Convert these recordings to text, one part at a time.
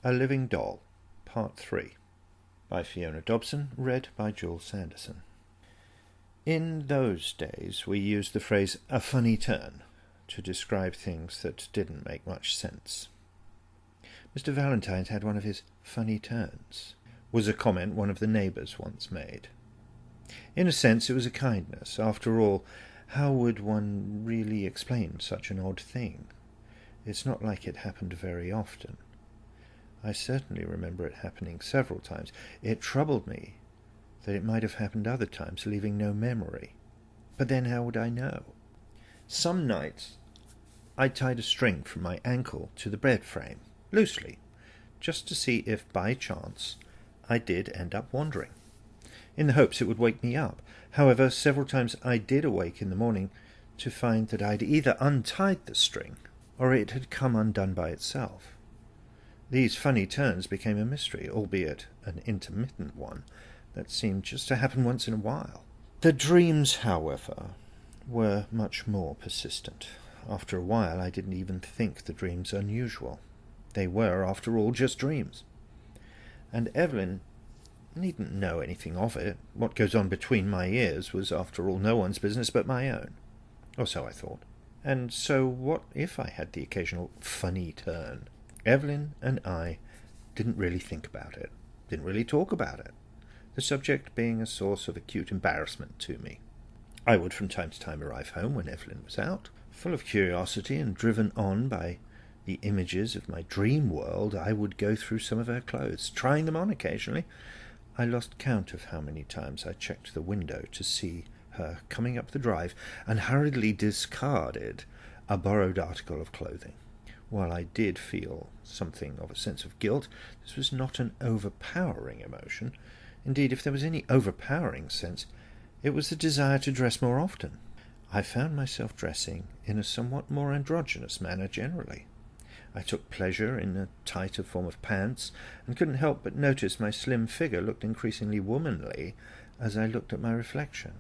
A Living Doll, Part 3, by Fiona Dobson, read by Jules Sanderson. In those days we used the phrase "a funny turn" to describe things that didn't make much sense. Mr. Valentine's had one of his funny turns, was a comment one of the neighbours once made. In a sense it was a kindness. After all, how would one really explain such an odd thing? It's not like it happened very often. I certainly remember it happening several times. It troubled me that it might have happened other times, leaving no memory. But then how would I know? Some nights I tied a string from my ankle to the bed frame, loosely, just to see if by chance I did end up wandering, in the hopes it would wake me up. However, several times I did awake in the morning to find that I'd either untied the string or it had come undone by itself. These funny turns became a mystery, albeit an intermittent one, that seemed just to happen once in a while. The dreams, however, were much more persistent. After a while I didn't even think the dreams unusual. They were, after all, just dreams. And Evelyn needn't know anything of it. What goes on between my ears was, after all, no one's business but my own. Or so I thought. And so what if I had the occasional funny turn? Evelyn and I didn't really think about it, didn't really talk about it, the subject being a source of acute embarrassment to me. I would from time to time arrive home when Evelyn was out, full of curiosity and driven on by the images of my dream world. I would go through some of her clothes, trying them on occasionally. I lost count of how many times I checked the window to see her coming up the drive and hurriedly discarded a borrowed article of clothing. While I did feel something of a sense of guilt, this was not an overpowering emotion. Indeed, if there was any overpowering sense, it was the desire to dress more often. I found myself dressing in a somewhat more androgynous manner generally. I took pleasure in a tighter form of pants, and couldn't help but notice my slim figure looked increasingly womanly as I looked at my reflection.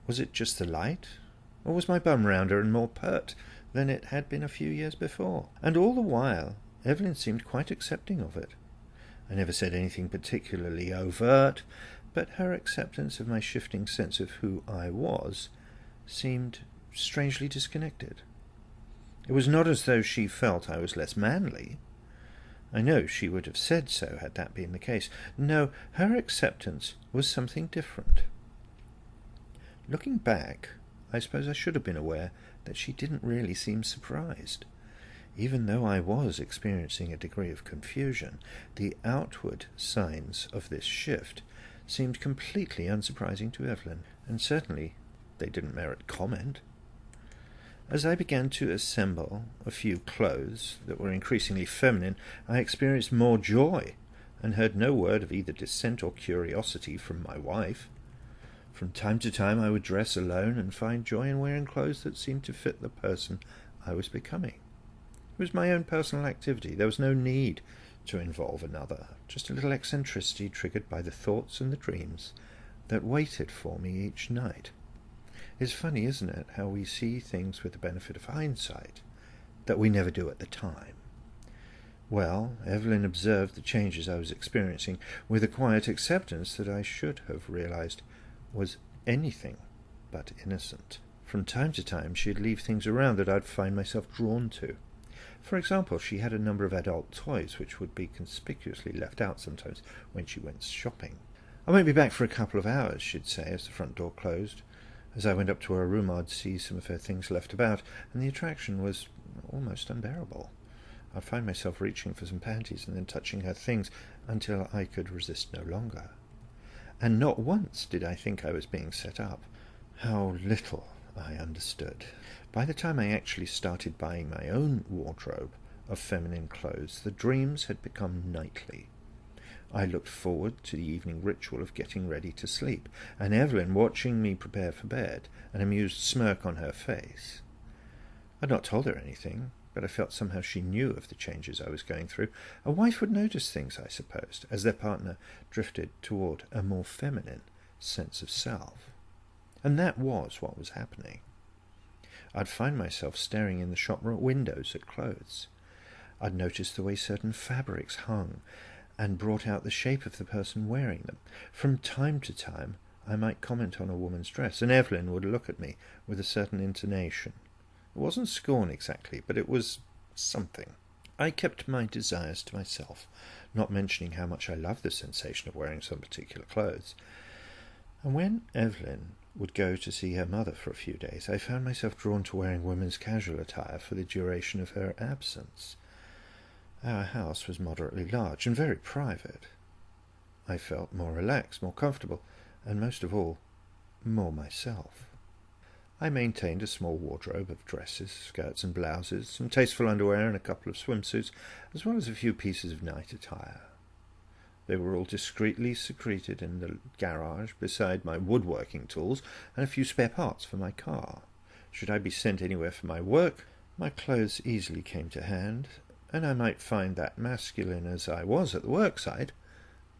Was it just the light, or was my bum rounder and more pert than it had been a few years before? And all the while Evelyn seemed quite accepting of it. I never said anything particularly overt, but her acceptance of my shifting sense of who I was seemed strangely disconnected. It was not as though she felt I was less manly. I know she would have said so had that been the case. No, her acceptance was something different. Looking back, I suppose I should have been aware that she didn't really seem surprised. Even though I was experiencing a degree of confusion, the outward signs of this shift seemed completely unsurprising to Evelyn, and certainly they didn't merit comment. As I began to assemble a few clothes that were increasingly feminine, I experienced more joy, and heard no word of either dissent or curiosity from my wife. From time to time I would dress alone and find joy in wearing clothes that seemed to fit the person I was becoming. It was my own personal activity. There was no need to involve another, just a little eccentricity triggered by the thoughts and the dreams that waited for me each night. It's funny, isn't it, how we see things with the benefit of hindsight that we never do at the time. Well, Evelyn observed the changes I was experiencing with a quiet acceptance that I should have realized was anything but innocent. From time to time she'd leave things around that I'd find myself drawn to. For example, she had a number of adult toys which would be conspicuously left out sometimes when she went shopping. "I won't be back for a couple of hours," she'd say as the front door closed. As I went up to her room I'd see some of her things left about, and the attraction was almost unbearable. I'd find myself reaching for some panties and then touching her things until I could resist no longer. And not once did I think I was being set up. How little I understood. By the time I actually started buying my own wardrobe of feminine clothes, the dreams had become nightly. I looked forward to the evening ritual of getting ready to sleep, and Evelyn watching me prepare for bed, an amused smirk on her face. I'd not told her anything, but I felt somehow she knew of the changes I was going through. A wife would notice things, I supposed, as their partner drifted toward a more feminine sense of self. And that was what was happening. I'd find myself staring in the shop windows at clothes. I'd noticed the way certain fabrics hung and brought out the shape of the person wearing them. From time to time, I might comment on a woman's dress, and Evelyn would look at me with a certain intonation. It wasn't scorn exactly, but it was something. I kept my desires to myself, not mentioning how much I loved the sensation of wearing some particular clothes. And when Evelyn would go to see her mother for a few days, I found myself drawn to wearing women's casual attire for the duration of her absence. Our house was moderately large and very private. I felt more relaxed, more comfortable, and most of all, more myself. I maintained a small wardrobe of dresses, skirts and blouses, some tasteful underwear and a couple of swimsuits, as well as a few pieces of night attire. They were all discreetly secreted in the garage beside my woodworking tools and a few spare parts for my car. Should I be sent anywhere for my work, my clothes easily came to hand, and I might find that, masculine as I was at the worksite,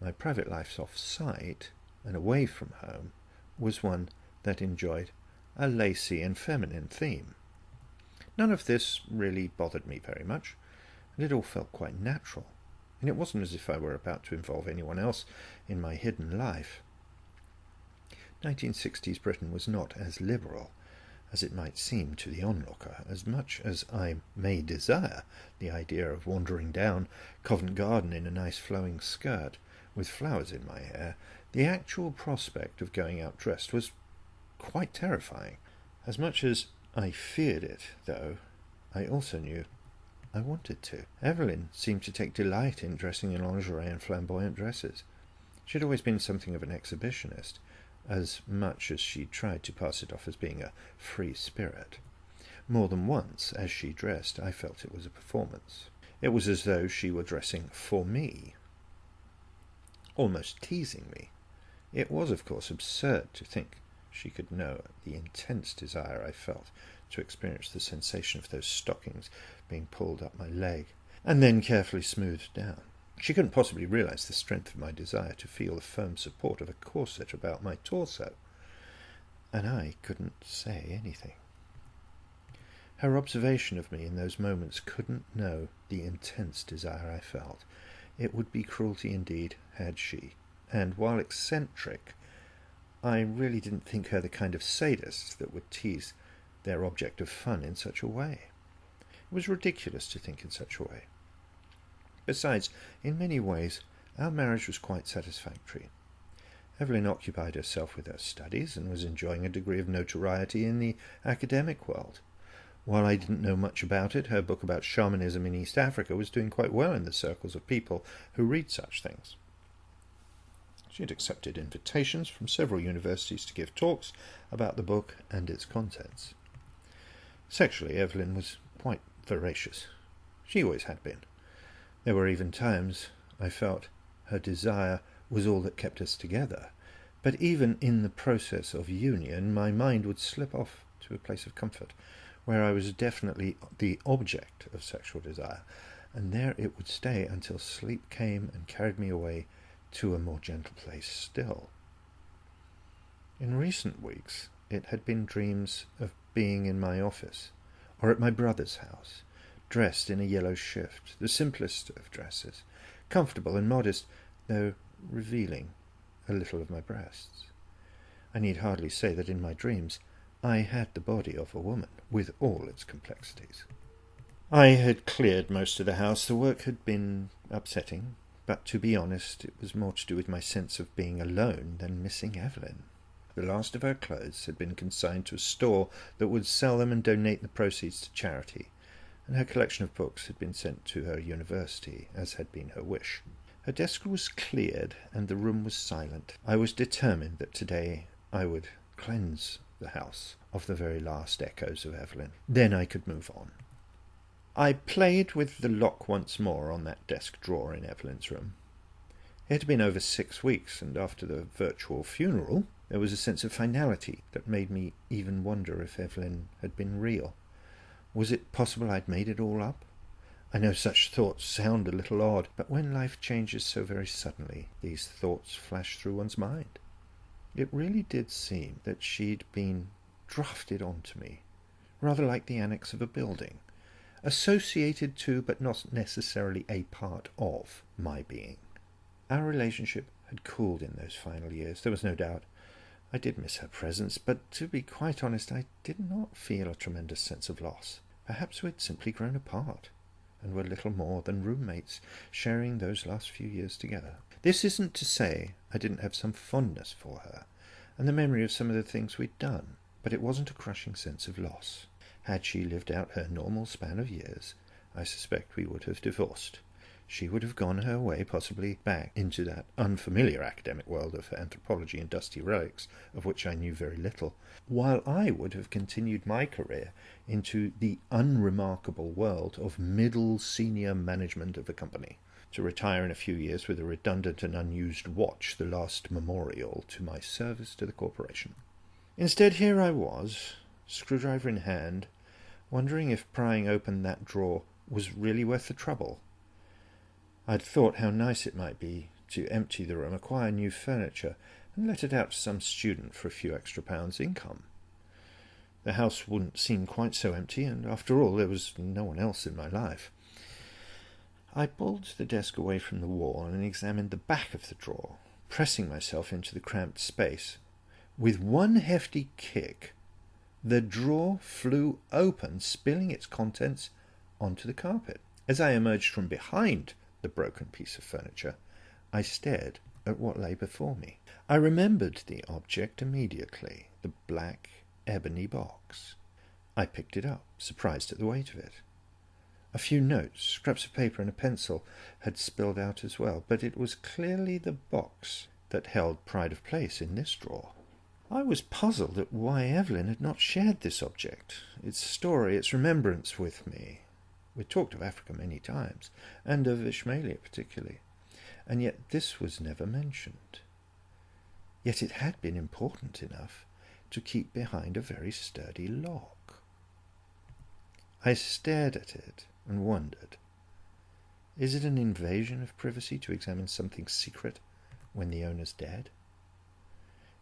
my private life off-site and away from home was one that enjoyed a lacy and feminine theme. None of this really bothered me very much, and it all felt quite natural, and it wasn't as if I were about to involve anyone else in my hidden life. 1960s Britain was not as liberal as it might seem to the onlooker. As much as I may desire the idea of wandering down Covent Garden in a nice flowing skirt with flowers in my hair, the actual prospect of going out dressed was quite terrifying. As much as I feared it, though, I also knew I wanted to. Evelyn seemed to take delight in dressing in lingerie and flamboyant dresses. She had always been something of an exhibitionist, as much as she tried to pass it off as being a free spirit. More than once, as she dressed, I felt it was a performance. It was as though she were dressing for me, almost teasing me. It was, of course, absurd to think she could know the intense desire I felt to experience the sensation of those stockings being pulled up my leg and then carefully smoothed down. She couldn't possibly realize the strength of my desire to feel the firm support of a corset about my torso, and I couldn't say anything. Her observation of me in those moments couldn't know the intense desire I felt. It would be cruelty indeed had she, and while eccentric, I really didn't think her the kind of sadist that would tease their object of fun in such a way. It was ridiculous to think in such a way. Besides, in many ways, our marriage was quite satisfactory. Evelyn occupied herself with her studies and was enjoying a degree of notoriety in the academic world. While I didn't know much about it, her book about shamanism in East Africa was doing quite well in the circles of people who read such things. She had accepted invitations from several universities to give talks about the book and its contents. Sexually, Evelyn was quite voracious. She always had been. There were even times I felt her desire was all that kept us together, but even in the process of union my mind would slip off to a place of comfort, where I was definitely the object of sexual desire, and there it would stay until sleep came and carried me away to a more gentle place still. In recent weeks it had been dreams of being in my office, or at my brother's house, dressed in a yellow shift, the simplest of dresses, comfortable and modest, though revealing a little of my breasts. I need hardly say that in my dreams I had the body of a woman, with all its complexities. I had cleared most of the house. The work had been upsetting, but to be honest, it was more to do with my sense of being alone than missing Evelyn. The last of her clothes had been consigned to a store that would sell them and donate the proceeds to charity, and her collection of books had been sent to her university, as had been her wish. Her desk was cleared, and the room was silent. I was determined that today I would cleanse the house of the very last echoes of Evelyn. Then I could move on. I played with the lock once more on that desk drawer in Evelyn's room. It had been over 6 weeks, and after the virtual funeral, there was a sense of finality that made me even wonder if Evelyn had been real. Was it possible I'd made it all up? I know such thoughts sound a little odd, but when life changes so very suddenly, these thoughts flash through one's mind. It really did seem that she'd been drafted onto me, rather like the annex of a building, associated to but not necessarily a part of my being. Our relationship had cooled in those final years, there was no doubt. I did miss her presence, but to be quite honest, I did not feel a tremendous sense of loss. Perhaps we'd simply grown apart, and were little more than roommates, sharing those last few years together. This isn't to say I didn't have some fondness for her, and the memory of some of the things we'd done, but it wasn't a crushing sense of loss. Had she lived out her normal span of years, I suspect we would have divorced. She would have gone her way, possibly back into that unfamiliar academic world of anthropology and dusty relics, of which I knew very little, while I would have continued my career into the unremarkable world of middle senior management of a company, to retire in a few years with a redundant and unused watch, the last memorial to my service to the corporation. Instead, here I was, screwdriver in hand, wondering if prying open that drawer was really worth the trouble. I'd thought how nice it might be to empty the room, acquire new furniture, and let it out to some student for a few extra pounds income. The house wouldn't seem quite so empty, and after all, there was no one else in my life. I pulled the desk away from the wall and examined the back of the drawer, pressing myself into the cramped space. With one hefty kick, the drawer flew open, spilling its contents onto the carpet. As I emerged from behind the broken piece of furniture, I stared at what lay before me. I remembered the object immediately, the black ebony box. I picked it up, surprised at the weight of it. A few notes, scraps of paper and a pencil had spilled out as well, but it was clearly the box that held pride of place in this drawer. I was puzzled at why Evelyn had not shared this object, its story, its remembrance with me. We talked of Africa many times, and of Ishmaelia particularly, and yet this was never mentioned. Yet it had been important enough to keep behind a very sturdy lock. I stared at it and wondered, is it an invasion of privacy to examine something secret when the owner's dead?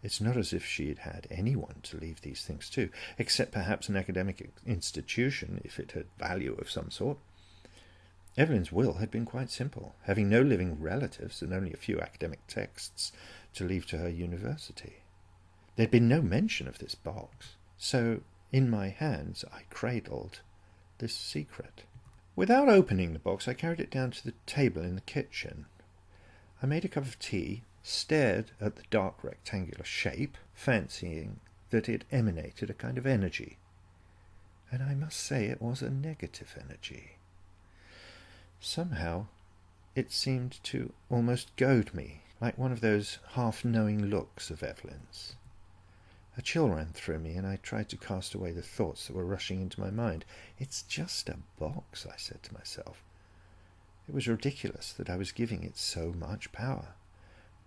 It's not as if she had had anyone to leave these things to, except perhaps an academic institution, if it had value of some sort. Evelyn's will had been quite simple, having no living relatives and only a few academic texts to leave to her university. There had been no mention of this box, so in my hands I cradled this secret. Without opening the box, I carried it down to the table in the kitchen. I made a cup of tea, stared at the dark rectangular shape, fancying that it emanated a kind of energy. And I must say it was a negative energy. Somehow it seemed to almost goad me, like one of those half-knowing looks of Evelyn's. A chill ran through me, and I tried to cast away the thoughts that were rushing into my mind. "It's just a box," I said to myself. It was ridiculous that I was giving it so much power,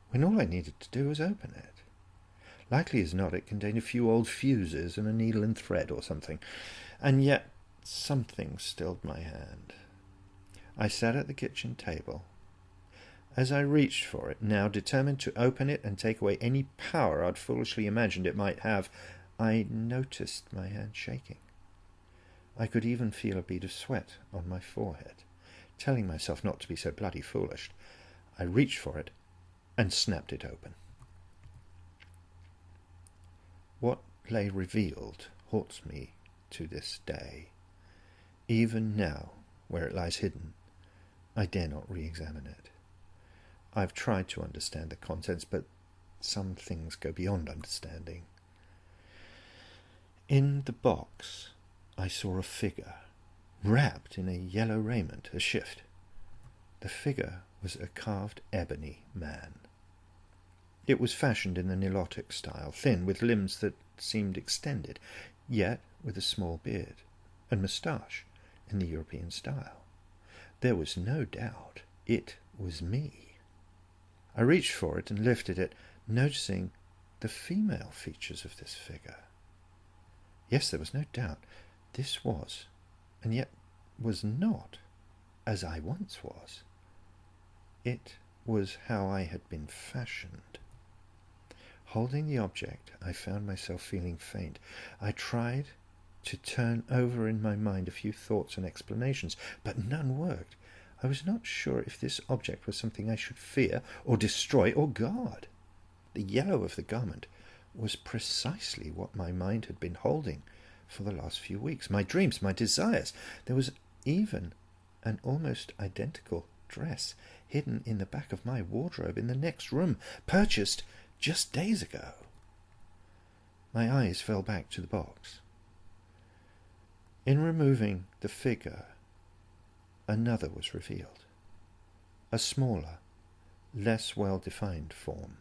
when all I needed to do was open it. Likely as not, it contained a few old fuses and a needle and thread or something, and yet something stilled my hand. I sat at the kitchen table. As I reached for it, now determined to open it and take away any power I'd foolishly imagined it might have, I noticed my hand shaking. I could even feel a bead of sweat on my forehead. Telling myself not to be so bloody foolish, I reached for it and snapped it open. What lay revealed haunts me to this day. Even now, where it lies hidden, I dare not re-examine it. I've tried to understand the contents, but some things go beyond understanding. In the box, I saw a figure, wrapped in a yellow raiment, a shift. The figure was a carved ebony man. It was fashioned in the Nilotic style, thin, with limbs that seemed extended, yet with a small beard, and moustache in the European style. There was no doubt it was me. I reached for it and lifted it, noticing the female features of this figure. Yes, there was no doubt this was, and yet was not, as I once was. It was how I had been fashioned. Holding the object, I found myself feeling faint. I tried to turn over in my mind a few thoughts and explanations, but none worked. I was not sure if this object was something I should fear or destroy or guard. The yellow of the garment was precisely what my mind had been holding for the last few weeks. My dreams, my desires. There was even an almost identical dress hidden in the back of my wardrobe in the next room, purchased just days ago. My eyes fell back to the box. In removing the figure, another was revealed. A smaller, less well-defined form.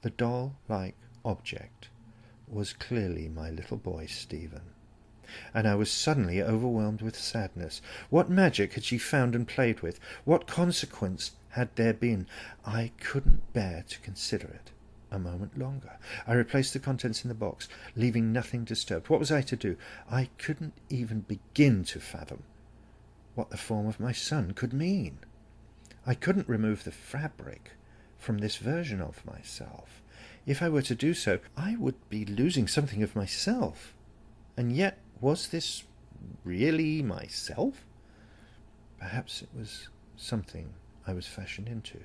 The doll-like object was clearly my little boy Stephen, and I was suddenly overwhelmed with sadness. What magic had she found and played with? What consequence had there been? I couldn't bear to consider it a moment longer. I replaced the contents in the box, leaving nothing disturbed. What was I to do? I couldn't even begin to fathom what the form of my son could mean. I couldn't remove the fabric from this version of myself. If I were to do so, I would be losing something of myself. And yet, was this really myself? Perhaps it was something I was fashioned into,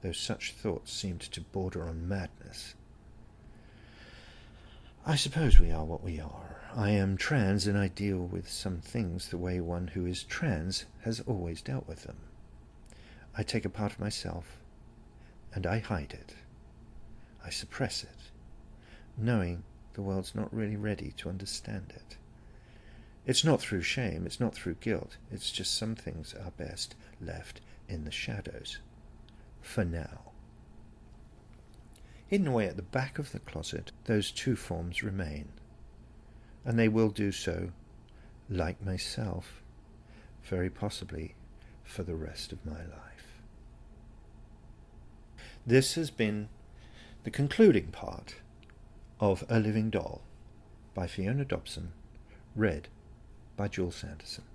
though such thoughts seemed to border on madness. I suppose we are what we are. I am trans, and I deal with some things the way one who is trans has always dealt with them. I take a part of myself, and I hide it. I suppress it, knowing the world's not really ready to understand it. It's not through shame, it's not through guilt, it's just some things are best left in the shadows. For now. Hidden away at the back of the closet, those two forms remain, and they will do so, like myself, very possibly for the rest of my life. This has been the concluding part of A Living Doll by Fiona Dobson, read by Jules Sanderson.